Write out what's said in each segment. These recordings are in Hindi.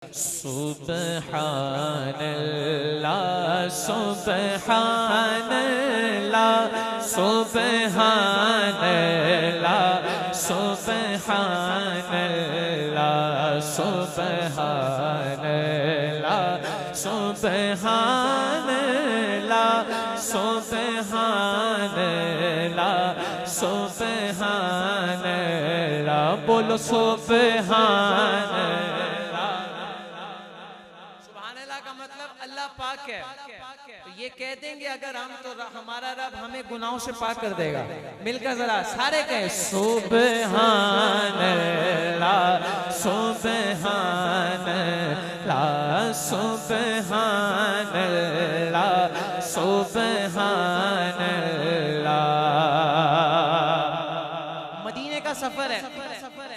सुब्हानल्लाह सुब्हानल्लाह सुब्हानल्लाह सुब्हानल्लाह सुब्हानल्लाह सुब्हानल्लाह सुब्हानल्लाह सुब्हानल्लाह बोलो सुब्हानल्लाह। अल्लाह पाक है तो ये कह देंगे अगर हम तो हमारा रब हमें गुनाहों से पाक कर देगा। मिलकर जरा सारे कहें सुब्हानल्लाह सुब्हानल्लाह सुब्हानल्लाह सुब्हानल्लाह। मदीने का सफर है,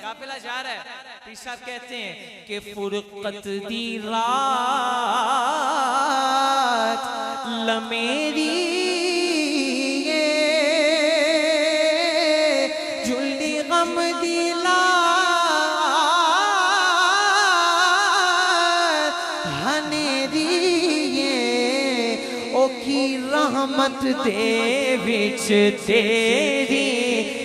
काफिला जा रहा है। पीर साहब कहते हैं कि फुरकत दी रात लमेरी जुल्ली गम दिला हनेरी ओ की रहमत दे विच तेरी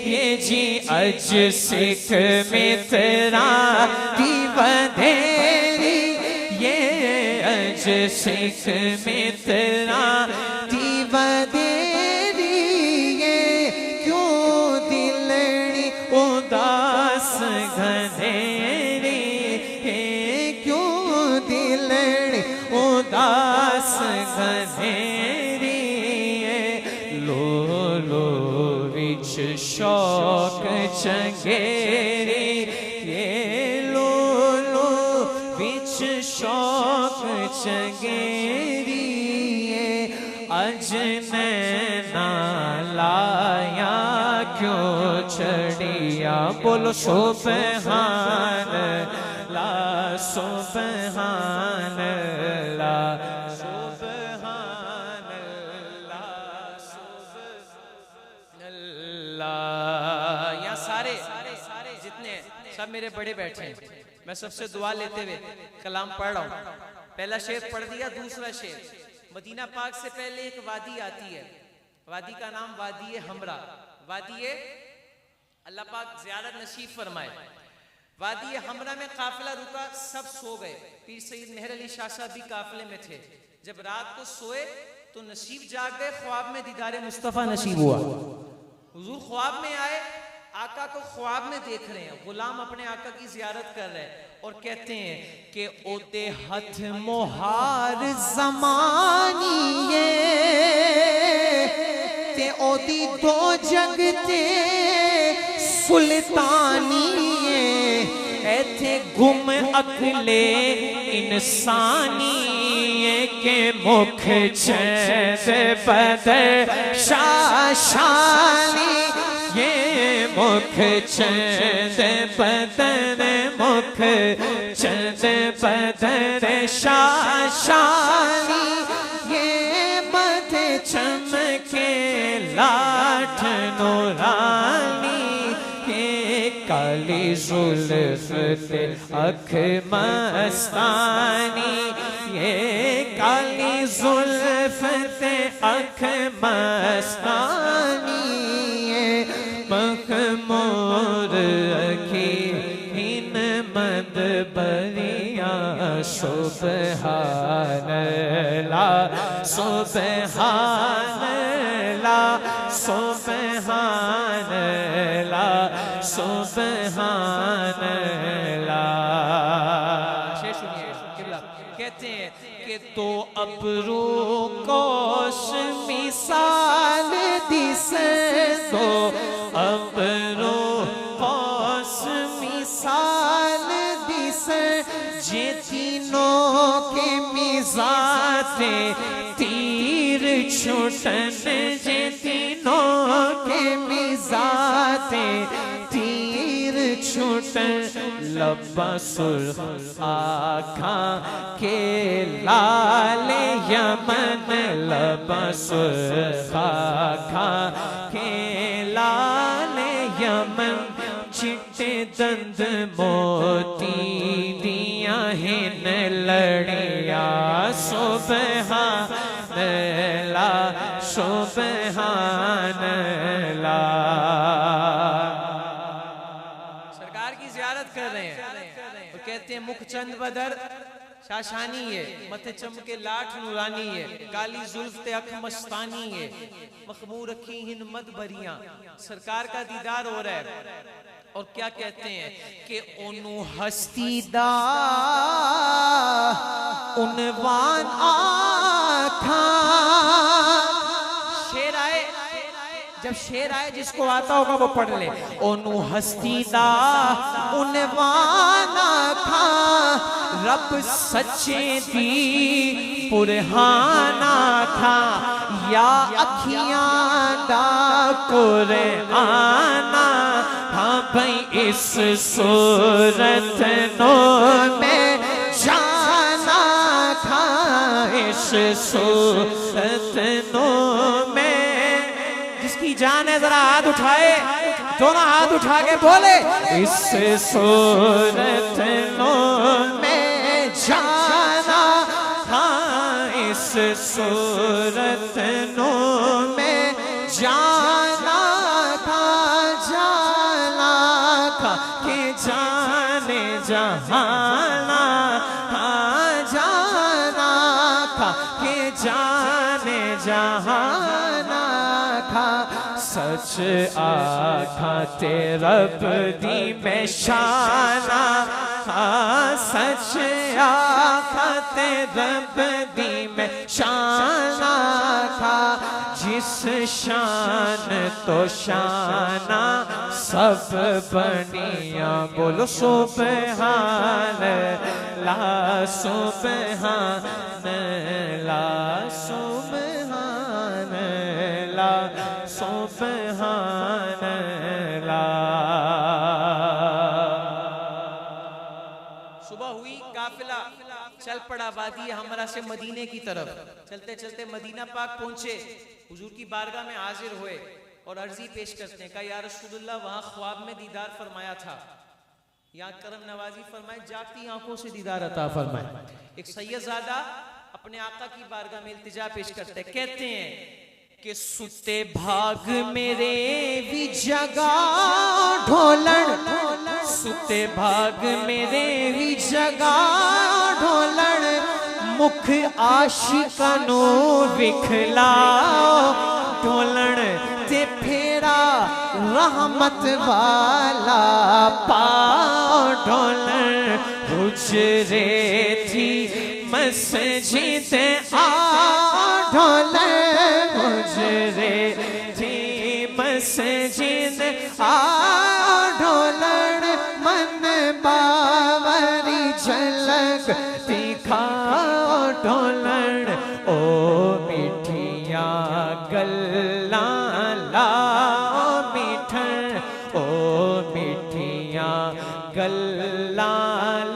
ये जी अज सिख मित्रा दी बधेरी ये अज सिख मित्रा दी बधेरी ये क्यों दिलनी उदास घनेरी ये क्यों दिलनी उदास घनेरी लो लो विच शौक चंगेरी ये लो लो विच शौक चंगेरी ये अज नैना लाया क्यों चढ़िया बोलो सुब्हानल्लाह सुब्हानल्लाह सब मेरे बड़े बैठे हैं। मैं सबसे दुआ लेते हुए कलाम पढ़ रहा हूँ। पहला शेर पढ़ दिया, दूसरा शेर। मदीना पाक से पहले एक वादी आती है, वादी का नाम वादी हमरा। वादी अल्लाह पाक ज़ियारत नसीब फरमाए। वादी हमरा में काफिला रुका, सब सो गए। पीर सईद मेहर अली शाह साहब भी काफिले में थे। जब रात को सोए तो नसीब जाग गए, ख्वाब में दीदारे मुस्तफ़ा नसीब हुआ। हुजूर ख्वाब में आए, आका को ख्वाब में देख रहे हैं। गुलाम अपने आका की जियारत कर रहे हैं और कहते हैं कि ओते हथ मोहार ज़मानिए ते ओदी दो जगते सुल्तानिए ऐथे गुम अकले इंसानिए के मुख चैद बदर शाशानी ये मुख चंद बदन मुख चंद बदन शाशानी ये बद चमके लाठ नूरानी ये काली जुल्फ ते अख मस्तानी ये काली जुल्फ ते अख मस्तानी मखमूर अखी हिन मद बरिया सुब्हानल्लाह सुब्हानल्लाह सुब्हानल्लाह सुब्हानल्लाह। शेर सुनिए, कहते हैं कि तो अबरू कोश मिसाल दिसे तो अबरो कौस मिसाल दिस जे तीनों के मिजाते तीर छुटन जे तीनों के मिजाते तीर छुटन लब्बा सुर्ख आँखा के लाल यमन लब्बा सुर्ख आँखा के लाल यमन चिट्टे दंद मोती दिया हिन लड़िया सुबहानल्लाह सुबहानल्लाह। सरकार की ज़ियारत कर रहे हैं और कहते हैं मुख चंद बदर शाशानी है, मथे चमके लाठ नूरानी है, काली जुल्फ ते अख मस्तानी है, मखमूर रखी हिन मद भरियां। सरकार का दीदार हो रहा है और क्या कहते हैं कि ओनू हस्ती दा उनवान आखा। शेर आए, जब शेर आए जिसको आता होगा वो पढ़ ले। ओनू हस्ती दा उनवान आखा, रब सच्चे दी पुरहाना था, या अखियां दा कुरआना। हाँ भाई इस सूरत नो में जाना था, इस सूरत नो में। जिसकी जान है जरा हाथ उठाए, दोनों हाथ उठा के बोले इस सूरत नो में जाना था, इस सूरत नो में जाना था, जाना था कि जाने जहाना। हाँ जाना था कि जाने जहाना था। सच आखा तेरा दी में शाना, सच आखा तेरा दी में शाना था। जिस शान तो शाना सब बनिया, बोलो सुबहानल्लाह सुबहानल्लाह सुबहानल्लाह सुबहानल्लाह। सुबह हुई, काफिला चल पड़ा वादी हमरा से मदीने की तरफ। चलते चलते मदीना पाक पहुंचे, हुजूर की बारगाह में हाजिर हुए और अर्जी पेश करते हैं। कहा या रसूलुल्लाह वहां ख्वाब में दीदार फरमाया था, यहाँ करम नवाजी फरमाए, जागती आंखों से दीदार अता फरमाए। एक सैयदजादा अपने आका की बारगाह में इल्तिजा पेश करते हैं, कहते हैं कि सुते भाग मेरे भी जगा ढोलण, सुते भाग मेरे भी जगा ढोलण, मुख आशिकानू विखलाओ ढोलण, ते फेरा रहमत वाला पाओ ढोलण। हुजरे थी मस्जिद आ ढोलण, हुजरे थी मस्जिद आ ढोलण, मन बावरी झलक दिखाओ ढोलण। ओ मिठिया गल्ला लाओ मिठन, ओ मिठिया गल्ला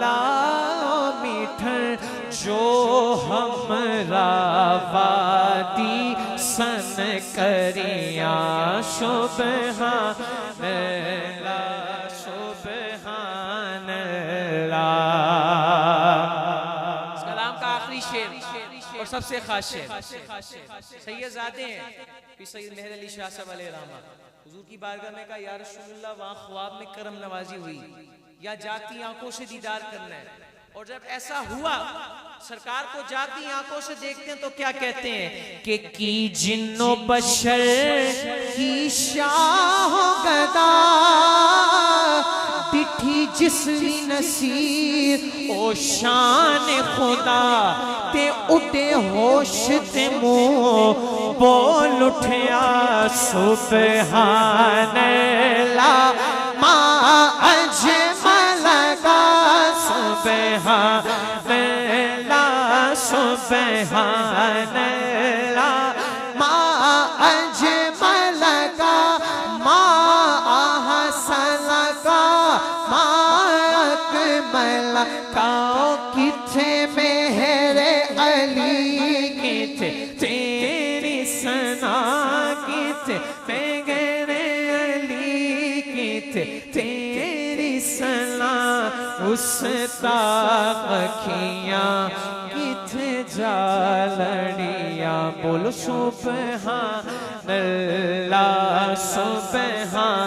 लाओ मिठन, जो हमरा वादी सन करिया सुबहानल्लाह सुबहानल्लाह। कलाम का आखिरी शेर और सबसे खास शेर सैयदजादे हैं सैयद मेहर अली शाह साहब अलैहिर्रहमा। हुजूर की बारगाह में कहा या रसूलुल्लाह वहां ख्वाब में करम नवाजी हुई, या जागती आंखों से दीदार करना है। और जब ऐसा हुआ, सरकार को जागती आंखों से देखते हैं तो क्या कहते हैं कि की जिन्नो बशर की शाह गदा, दिठी जिसवी नसीर ओ शान खुदा, ते उठे होश ते मुंह बोल उठया सुबहानल्लाह मा अजमल का, सुबहानल्लाह सुबहानल्लाह मा अजमल का, मा अहसन का, मा अकमल का। किथे मेरे अली किथे तेरी सना, किथे मेरे अली किथे तेरी सना, उस हंसता अखियां किथे जा लड़िया। बोलो सुबहान अल्लाह सुबहान